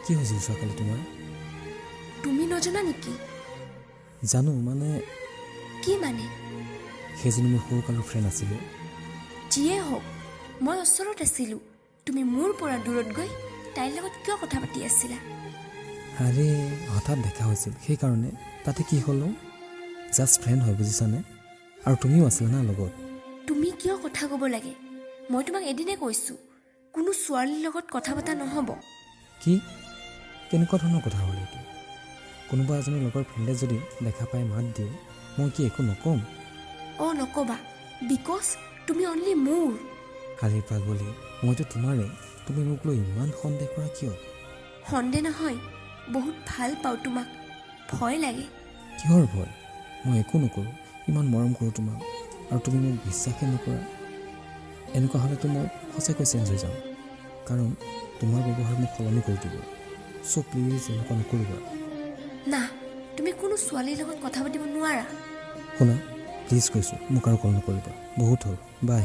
কি হৈছিল সকালে তোমাৰ? তুমি নজনা নেকি? জানো মানে কি মানে? সেইজনী মোৰ সৰুকালৰ ফ্ৰেণ্ড আছিলে। যিয়ে হওক, মই ওচৰত আছিলোঁ। তুমি মোৰ পৰা দূৰত গৈ তাইৰ লগত কিয় কথা পাতি আছিলা? আৰে হঠাৎ দেখা হৈছিল সেইকাৰণে। তাতে কি হ'লো, জাষ্ট ফ্ৰেণ্ড হয় বুজিছানে? আৰু তুমিও আছিলা না লগত। তুমি কিয় কথা ক'ব লাগে? মই তোমাক এদিনে কৈছোঁ, কোনো ছোৱালীৰ লগত কথা পতা নহ'ব। কি কেনেকুৱা ধৰণৰ কথা হ'ল এইটো? কোনোবা এজনী লগৰ ফ্ৰেণ্ডে যদি দেখা পাই মাত দিয়ে, মই কি একো নক'ম? অঁ নক'বা, বিকজ তুমি অনলি মোৰ। আৰে পাগলী, মইতো তোমাৰে। তুমি মোক লৈ ইমান সন্দেহ কৰা কিয়? সন্দেহ নহয়, বহুত ভাল পাওঁ তোমাক। ভয় লাগে। কিহৰ ভয়? মই একো নকৰোঁ, ইমান মৰম কৰোঁ তোমাক, আৰু তুমি মোক বিশ্বাসে নকৰা। এনেকুৱা হ'লেতো মই সঁচাকৈ চেঞ্জ হৈ যাম, কাৰণ তোমাৰ ব্যৱহাৰ মোক সলনি কৰি দিব। চ' প্লিজ এনেকুৱা নকৰিবা। না, তুমি কোনো ছোৱালীৰ লগত কথা পাতিব নোৱাৰা। শুনা, প্লিজ কৈছোঁ, মোক আৰু কল নকৰিবা। বহুত হ'ল, বাই।